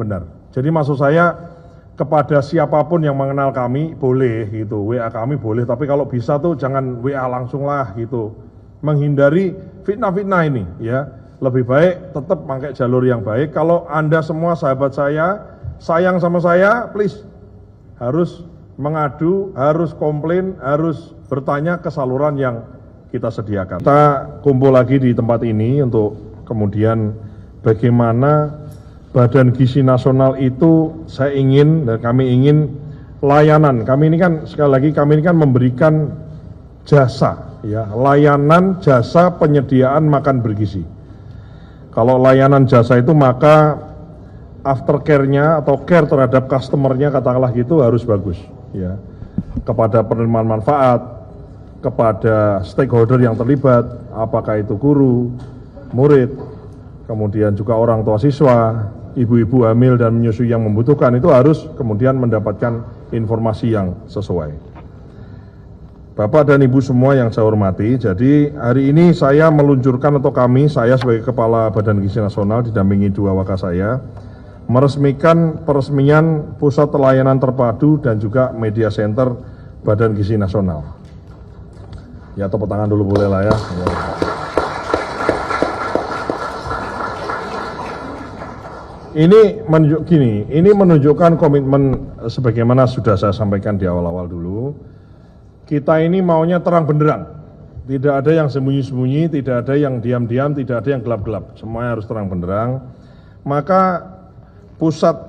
benar. Jadi maksud saya kepada siapapun yang mengenal kami boleh gitu, WA kami boleh, tapi kalau bisa tuh jangan WA langsung lah gitu. Menghindari fitnah-fitnah ini ya. Lebih baik tetap pakai jalur yang baik. Kalau Anda semua sahabat saya, sayang sama saya, please harus mengadu, harus komplain, harus bertanya ke saluran yang kita sediakan. Kita kumpul lagi di tempat ini untuk kemudian bagaimana Badan Gizi Nasional itu saya ingin dan kami ingin layanan. Kami ini kan sekali lagi kami ini kan memberikan jasa ya, layanan jasa penyediaan makan bergizi. Kalau layanan jasa itu maka aftercare-nya atau care terhadap customer-nya katakanlah gitu harus bagus ya. Kepada penerimaan manfaat, kepada stakeholder yang terlibat, apakah itu guru, murid, kemudian juga orang tua siswa, ibu-ibu hamil dan menyusui yang membutuhkan itu harus kemudian mendapatkan informasi yang sesuai. Bapak dan Ibu semua yang saya hormati, jadi hari ini saya meluncurkan atau saya sebagai Kepala Badan Gizi Nasional didampingi dua wakil saya, meresmikan peresmian Pusat Layanan Terpadu dan juga Media Center Badan Gizi Nasional. Ya tepuk tangan dulu boleh lah ya. Ini menunjukkan komitmen sebagaimana sudah saya sampaikan di awal-awal dulu. Kita ini maunya terang benderang, tidak ada yang sembunyi-sembunyi, tidak ada yang diam-diam, tidak ada yang gelap-gelap, semuanya harus terang benderang. Maka pusat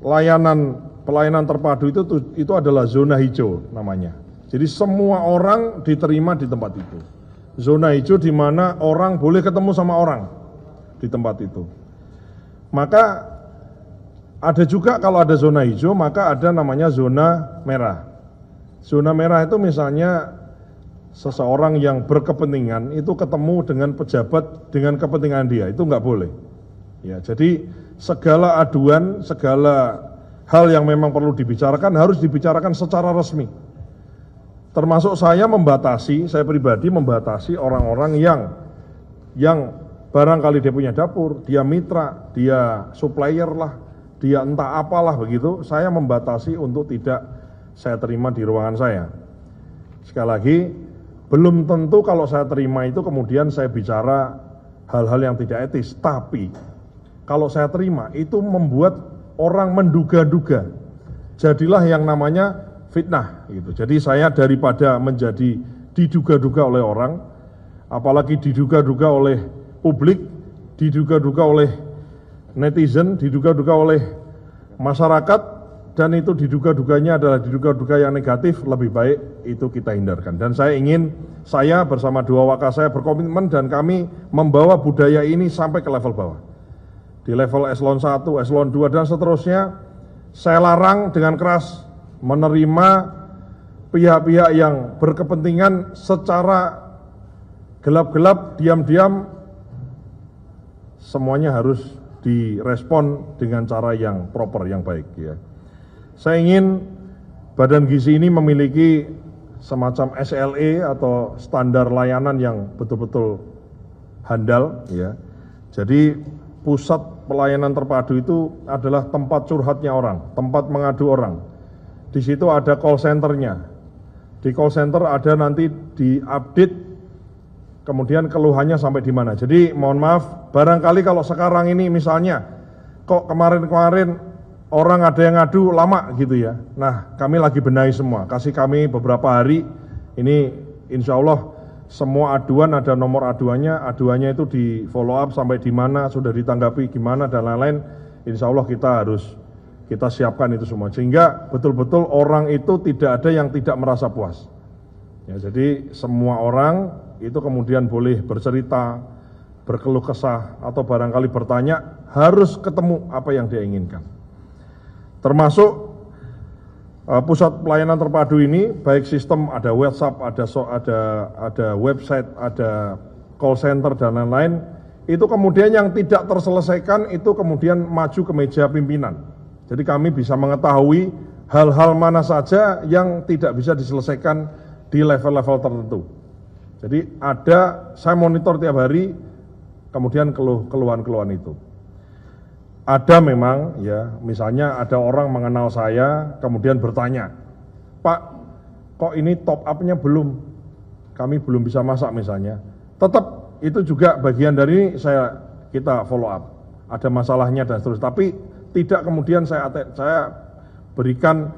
pelayanan terpadu itu adalah zona hijau namanya. Jadi semua orang diterima di tempat itu. Zona hijau di mana orang boleh ketemu sama orang di tempat itu. Maka ada juga kalau ada zona hijau maka ada namanya zona merah. Zona merah itu misalnya seseorang yang berkepentingan itu ketemu dengan pejabat dengan kepentingan dia, itu nggak boleh. Ya, jadi segala aduan, segala hal yang memang perlu dibicarakan harus dibicarakan secara resmi. Termasuk saya pribadi membatasi orang-orang yang barangkali dia punya dapur, dia mitra, dia supplier lah, dia entah apalah begitu, saya membatasi untuk tidak saya terima di ruangan saya. Sekali lagi, belum tentu kalau saya terima itu kemudian saya bicara hal-hal yang tidak etis, tapi kalau saya terima itu membuat orang menduga-duga. Jadilah yang namanya fitnah gitu. Jadi saya daripada menjadi diduga-duga oleh orang, apalagi diduga-duga oleh publik, diduga-duga oleh netizen, diduga-duga oleh masyarakat, dan itu diduga-duganya adalah diduga-duga yang negatif, lebih baik itu kita hindarkan. Dan saya bersama dua wakil saya berkomitmen dan kami membawa budaya ini sampai ke level bawah. Di level eselon 1, eselon 2 dan seterusnya, saya larang dengan keras menerima pihak-pihak yang berkepentingan secara gelap-gelap, diam-diam, semuanya harus direspon dengan cara yang proper, yang baik ya. Saya ingin Badan Gizi ini memiliki semacam SLA atau standar layanan yang betul-betul handal ya. Jadi pusat pelayanan terpadu itu adalah tempat curhatnya orang, tempat mengadu orang. Di situ ada call center-nya. Di call center ada nanti diupdate kemudian keluhannya sampai di mana. Jadi mohon maaf, barangkali kalau sekarang ini misalnya kok kemarin-kemarin orang ada yang ngadu lama gitu ya. Nah, kami lagi benahi semua. Kasih kami beberapa hari. Ini insya Allah semua aduan ada nomor aduannya itu di follow up sampai di mana, sudah ditanggapi gimana dan lain-lain. Insya Allah kita siapkan itu semua. Sehingga betul-betul orang itu tidak ada yang tidak merasa puas. Ya, jadi semua orang itu kemudian boleh bercerita, berkeluh kesah atau barangkali bertanya, harus ketemu apa yang dia inginkan. Termasuk pusat pelayanan terpadu ini, baik sistem ada WhatsApp, ada website, ada call center dan lain-lain, itu kemudian yang tidak terselesaikan itu kemudian maju ke meja pimpinan. Jadi kami bisa mengetahui hal-hal mana saja yang tidak bisa diselesaikan di level-level tertentu. Jadi saya monitor tiap hari, kemudian keluhan-keluhan itu. ada memang ya, misalnya ada orang mengenal saya kemudian bertanya, Pak, kok ini top up-nya belum, kami belum bisa masak misalnya. Tetap itu juga bagian dari kita follow up, ada masalahnya dan seterusnya. Tapi tidak kemudian saya berikan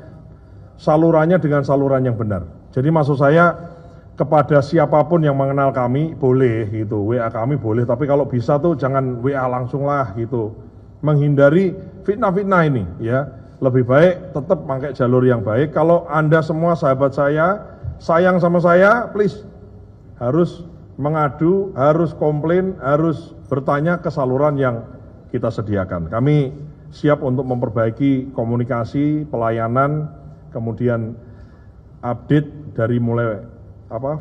salurannya dengan saluran yang benar. Jadi maksud saya kepada siapapun yang mengenal kami boleh gitu, WA kami boleh, tapi kalau bisa tuh jangan WA langsung lah gitu. Menghindari fitnah-fitnah ini ya. Lebih baik tetap pakai jalur yang baik. Kalau Anda semua sahabat saya, sayang sama saya, please harus mengadu, harus komplain, harus bertanya ke saluran yang kita sediakan. Kami siap untuk memperbaiki komunikasi, pelayanan, kemudian update dari mulai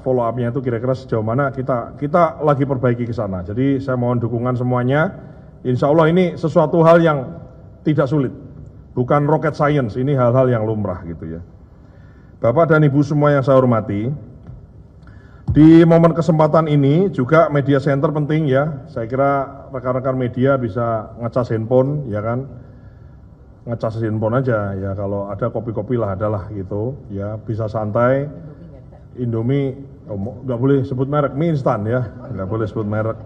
follow up-nya itu kira-kira sejauh mana kita lagi perbaiki ke sana. Jadi saya mohon dukungan semuanya. Insya Allah ini sesuatu hal yang tidak sulit, bukan rocket science, ini hal-hal yang lumrah gitu ya. Bapak dan Ibu semua yang saya hormati, di momen kesempatan ini juga media center penting ya. Saya kira rekan-rekan media bisa ngecas handphone ya kan, ngecas handphone aja ya, kalau ada kopi-kopi lah adalah gitu ya, bisa santai. Indomie, nggak boleh sebut merek, mie instan ya, nggak boleh sebut merek.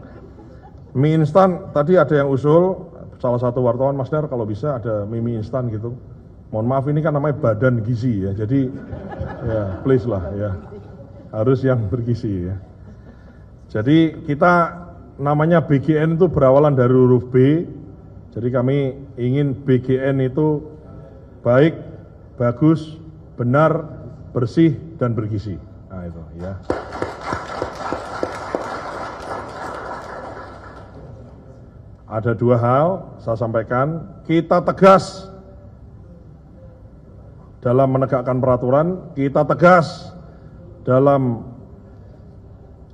Mie instan, tadi ada yang usul, salah satu wartawan, Mas Dar kalau bisa ada mie instan gitu. Mohon maaf ini kan namanya badan gizi ya, jadi ya please lah ya, harus yang bergizi ya. Jadi kita namanya BGN itu berawalan dari huruf B, jadi kami ingin BGN itu baik, bagus, benar, bersih, dan bergizi. Nah itu ya. Ada dua hal saya sampaikan, kita tegas dalam menegakkan peraturan, kita tegas dalam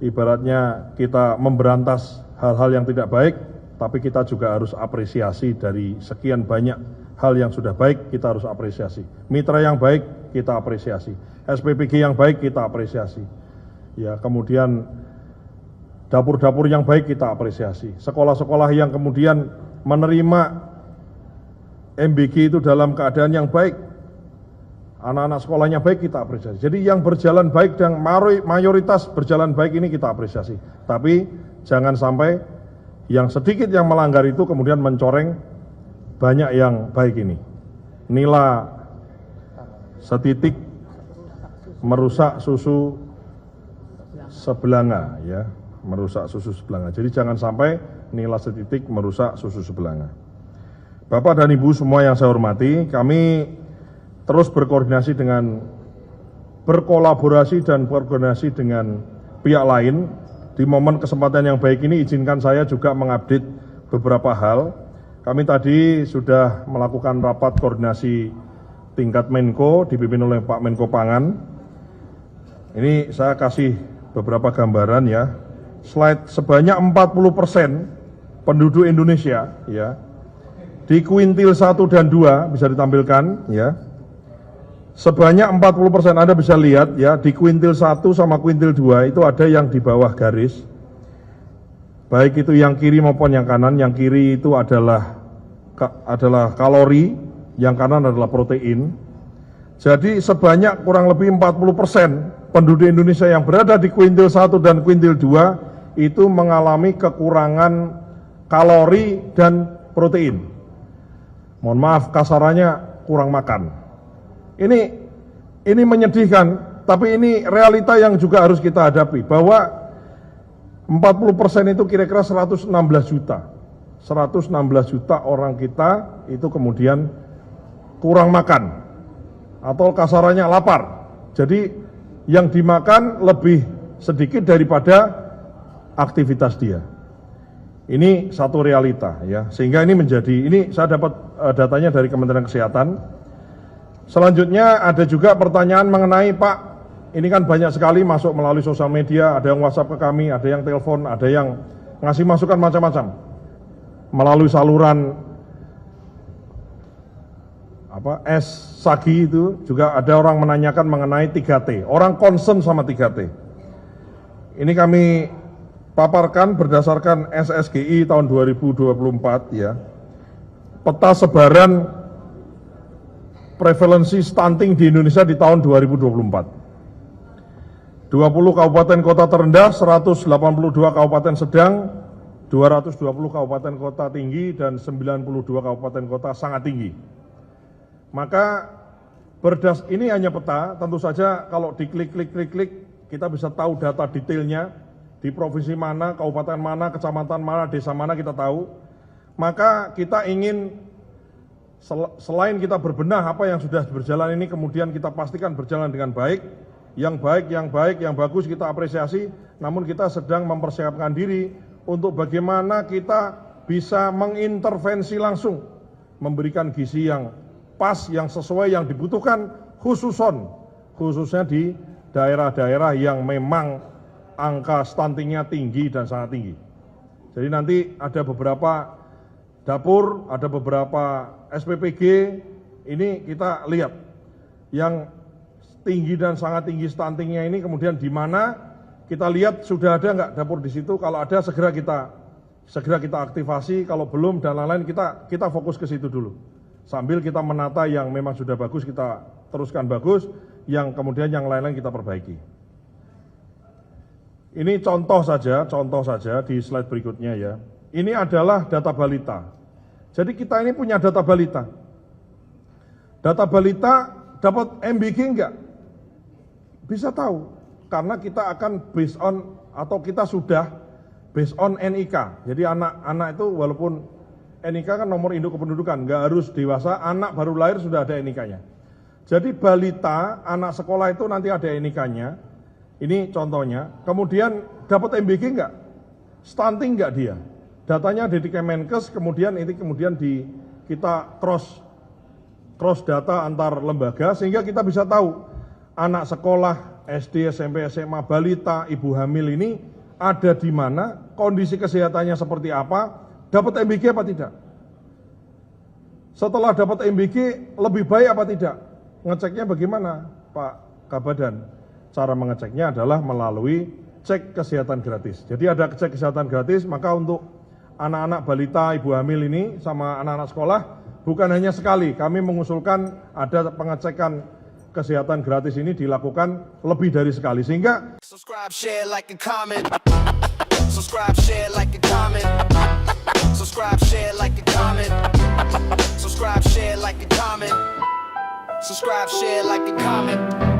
ibaratnya kita memberantas hal-hal yang tidak baik, tapi kita juga harus apresiasi dari sekian banyak hal yang sudah baik, kita harus apresiasi. Mitra yang baik kita apresiasi. SPPG yang baik kita apresiasi. Ya, kemudian dapur-dapur yang baik kita apresiasi. Sekolah-sekolah yang kemudian menerima MBG itu dalam keadaan yang baik. Anak-anak sekolahnya baik kita apresiasi. Jadi yang berjalan baik dan mayoritas berjalan baik ini kita apresiasi. Tapi jangan sampai yang sedikit yang melanggar itu kemudian mencoreng banyak yang baik ini. Nila setitik merusak susu sebelanga ya, merusak susu sebelanga. Jadi jangan sampai nila setitik merusak susu sebelanga. Bapak dan Ibu semua yang saya hormati, kami terus berkolaborasi dan berkoordinasi dengan pihak lain. Di momen kesempatan yang baik ini izinkan saya juga mengupdate beberapa hal. Kami tadi sudah melakukan rapat koordinasi tingkat Menko dipimpin oleh Pak Menko Pangan. Ini saya kasih beberapa gambaran ya. Slide sebanyak 40% penduduk Indonesia ya. Di kuintil 1 dan 2 bisa ditampilkan ya. Sebanyak 40% Anda bisa lihat ya, di kuintil 1 sama kuintil 2 itu ada yang di bawah garis. Baik itu yang kiri maupun yang kanan. Yang kiri itu adalah kalori, yang kanan adalah protein. Jadi sebanyak kurang lebih 40% penduduk Indonesia yang berada di kuintil 1 dan kuintil 2 itu mengalami kekurangan kalori dan protein. Mohon maaf kasarannya, kurang makan. Ini menyedihkan, tapi ini realita yang juga harus kita hadapi, bahwa 40% itu kira-kira 116 juta. 116 juta orang kita itu kemudian kurang makan, atau kasarannya lapar. Jadi yang dimakan lebih sedikit daripada aktivitas dia. Ini satu realita ya, sehingga ini saya dapat datanya dari Kementerian Kesehatan. Selanjutnya ada juga pertanyaan mengenai, Pak, ini kan banyak sekali masuk melalui sosial media, ada yang WhatsApp ke kami, ada yang telepon, ada yang ngasih masukan macam-macam melalui saluran Sagi itu juga ada orang menanyakan mengenai 3T. Orang concern sama 3T. Ini kami paparkan berdasarkan SSGI tahun 2024 ya. peta sebaran prevalensi stunting di Indonesia di tahun 2024. 20 kabupaten kota terendah, 182 kabupaten sedang, 220 kabupaten kota tinggi, dan 92 kabupaten kota sangat tinggi. Maka ini hanya peta, tentu saja kalau diklik, kita bisa tahu data detailnya, di provinsi mana, kabupaten mana, kecamatan mana, desa mana kita tahu. Maka kita ingin selain kita berbenah apa yang sudah berjalan ini, kemudian kita pastikan berjalan dengan baik, yang bagus kita apresiasi, namun kita sedang mempersiapkan diri untuk bagaimana kita bisa mengintervensi langsung, memberikan gizi yang pas, yang sesuai, yang dibutuhkan, khususnya di daerah-daerah yang memang angka stuntingnya tinggi dan sangat tinggi. Jadi nanti ada beberapa dapur, ada beberapa SPPG, ini kita lihat yang tinggi dan sangat tinggi stuntingnya ini, kemudian di mana kita lihat sudah ada nggak dapur di situ. Kalau ada segera kita aktifasi, kalau belum dan lain-lain kita fokus ke situ dulu. Sambil kita menata yang memang sudah bagus kita teruskan bagus, yang kemudian yang lain-lain kita perbaiki. Ini contoh saja di slide berikutnya ya. Ini adalah data balita. Jadi kita ini punya data balita. Data balita dapat MBG enggak? Bisa tahu, karena kita akan based on, atau kita sudah based on NIK. Jadi anak-anak itu walaupun NIK kan nomor induk kependudukan, enggak harus dewasa, anak baru lahir sudah ada NIK-nya. Jadi balita, anak sekolah itu nanti ada NIK-nya. Ini contohnya. Kemudian dapat MBG enggak? Stunting enggak dia? Datanya ada di Kemenkes, kemudian kita cross data antar lembaga sehingga kita bisa tahu anak sekolah, SD, SMP, SMA, balita, ibu hamil ini ada di mana, kondisi kesehatannya seperti apa, dapat MBG apa tidak. Setelah dapat MBG lebih baik apa tidak? Ngeceknya bagaimana Pak Kabadan? Cara mengeceknya adalah melalui cek kesehatan gratis. Jadi ada cek kesehatan gratis, maka untuk anak-anak balita, ibu hamil ini sama anak-anak sekolah bukan hanya sekali, kami mengusulkan ada pengecekan kesehatan gratis ini dilakukan lebih dari sekali sehingga subscribe, share, like, and comment. Subscribe, share, like, and comment. Subscribe, share, like, and comment. Subscribe, share, like, and comment. Subscribe, share, like, and comment.